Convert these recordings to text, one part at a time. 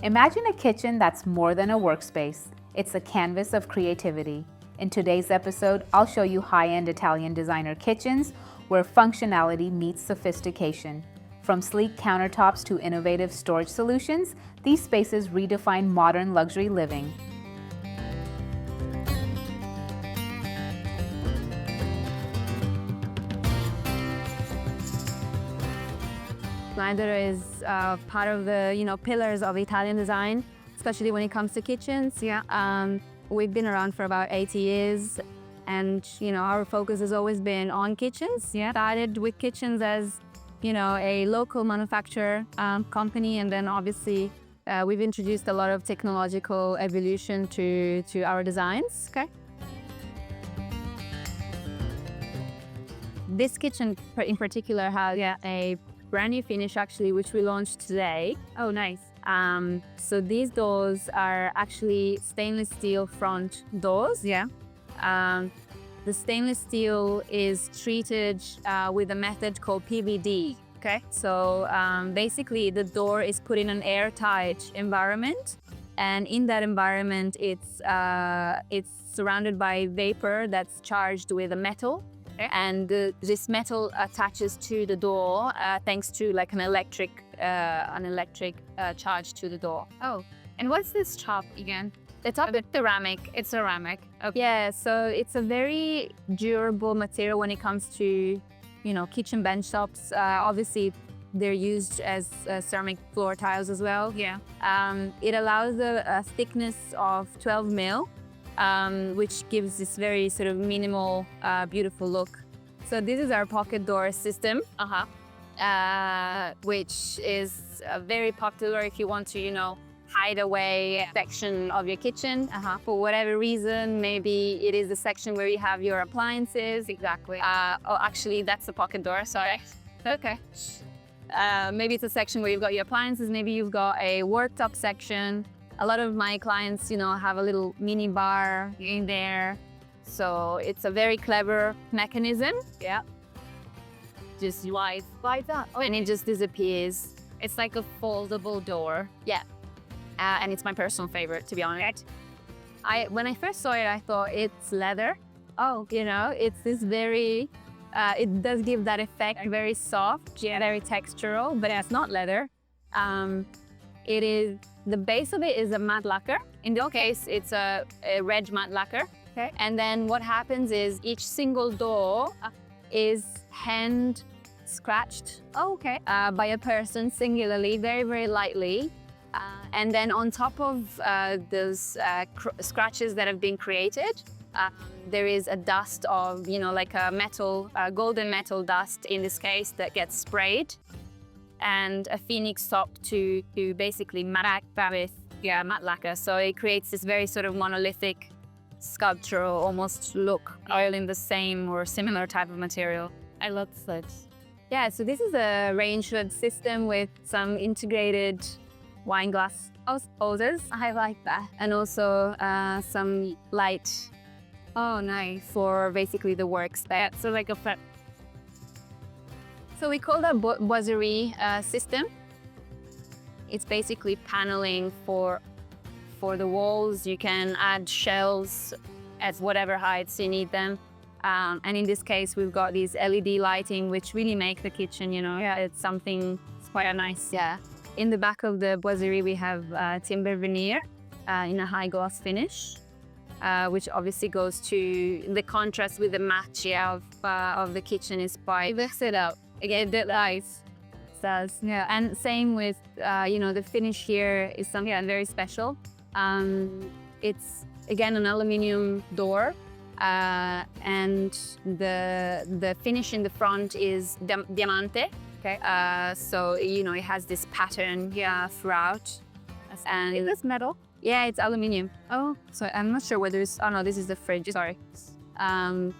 Imagine a kitchen that's more than a workspace. It's a canvas of creativity. In today's episode, I'll show you high-end Italian designer kitchens where functionality meets sophistication. From sleek countertops to innovative storage solutions, these spaces redefine modern luxury living. Snaidero is part of the pillars of Italian design, especially when it comes to kitchens. We've been around for about 80 years, and our focus has always been on kitchens. Started with kitchens as a local manufacturer company, and then obviously we've introduced a lot of technological evolution to our designs. This kitchen in particular has a brand new finish actually, which we launched today. Oh, nice. So these doors are actually stainless steel front doors. The stainless steel is treated with a method called PVD. So basically the door is put in an airtight environment, and in that environment it's surrounded by vapor that's charged with a metal. And this metal attaches to the door thanks to like an electric charge to the door. Oh, and what's this top again? The top is ceramic. It's ceramic. Okay. Yeah, so it's a very durable material when it comes to kitchen bench tops. Obviously, they're used as ceramic floor tiles as well. It allows a thickness of 12 mil. Which gives this very sort of minimal, beautiful look. So this is our pocket door system, which is very popular if you want to, hide away a section of your kitchen for whatever reason. Maybe it is the section where you have your appliances. Exactly. Oh, actually, that's the pocket door. Sorry. Okay. Maybe it's a section where you've got your appliances. Maybe you've got a worktop section. A lot of my clients, have a little mini bar in there. So it's a very clever mechanism. Just slide that. And it just disappears. It's like a foldable door. And it's my personal favorite, to be honest. When I first saw it, I thought it's leather. It's this very, it does give that effect, very soft, very textural, but it's not leather. It is, the base of it is a matte lacquer. In this case, it's a red matte lacquer. And then what happens is each single door is hand scratched by a person singularly, very, very lightly. And then on top of those scratches that have been created, there is a dust of, like a metal, golden metal dust in this case, that gets sprayed. And a phoenix top to basically matte with matte lacquer. So it creates this very sort of monolithic sculptural almost look, all in the same or similar type of material. I love that. Yeah, so this is a range hood system with some integrated wine glass hoses. I like that. And also some light. Oh, nice. For basically the workspace. So like a So we call that boiserie system. It's basically paneling for the walls. You can add shelves at whatever heights you need them. And in this case, we've got these LED lighting, which really make the kitchen, it's something, it's quite nice. In the back of the boiserie, we have timber veneer in a high gloss finish, which obviously goes to the contrast with the matte of the kitchen is quite versatile. Again, the lights does. And same with the finish here is something very special. It's again an aluminum door, and the finish in the front is diamante. So it has this pattern throughout. And is this metal? Yeah, it's aluminum. Oh, so I'm not sure whether it's. Oh no, this is the fridge. Sorry.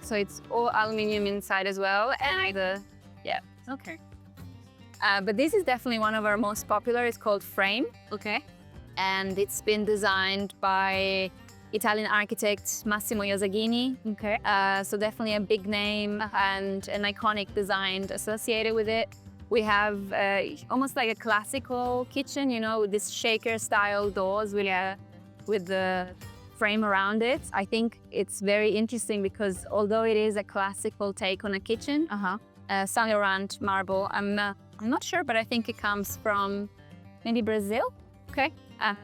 So it's all aluminum inside as well, and Okay. But this is definitely one of our most popular. It's called Frame. And it's been designed by Italian architect Massimo Iosaghini. Okay. So definitely a big name and an iconic design associated with it. We have almost like a classical kitchen, you know, with this shaker style doors with the frame around it. I think it's very interesting because although it is a classical take on a kitchen, Saint Laurent marble, I'm not sure, but I think it comes from maybe Brazil. Okay.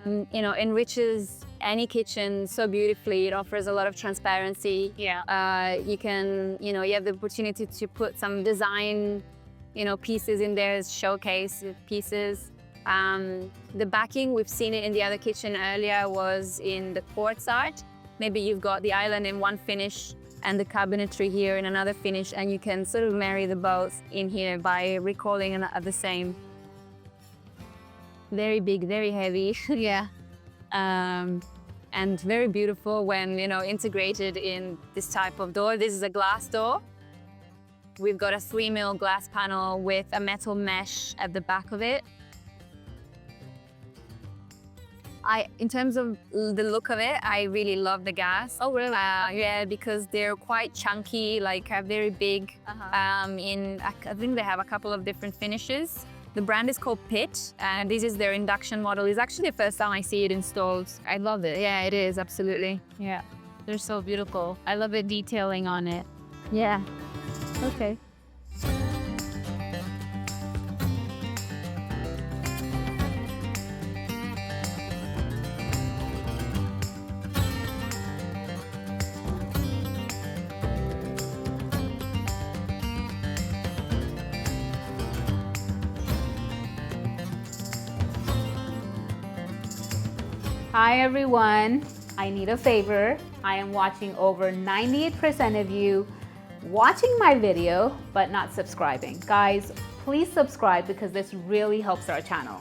You know, enriches any kitchen so beautifully. It offers a lot of transparency. Yeah. You can, you know, you have the opportunity to put some design, you know, pieces in there as showcase pieces. The backing, we've seen it in the other kitchen earlier, was in the quartz side. Maybe you've got the island in one finish and the cabinetry here in another finish, and you can sort of marry the both in here by recalling the same. Very big, very heavy. Yeah. And very beautiful when, you know, integrated in this type of door. This is a glass door. We've got a 3mm glass panel with a metal mesh at the back of it. In terms of the look of it, I really love the gas. Oh, really? Yeah, because they're quite chunky, like very big. I think they have a couple of different finishes. The brand is called Pit, and this is their induction model. It's actually the first time I see it installed. I love it. Yeah, it is, absolutely. Yeah, they're so beautiful. I love the detailing on it. Yeah. Okay. Hi everyone, I need a favor. I am watching over 98% of you watching my video but not subscribing. Guys, please subscribe because this really helps our channel.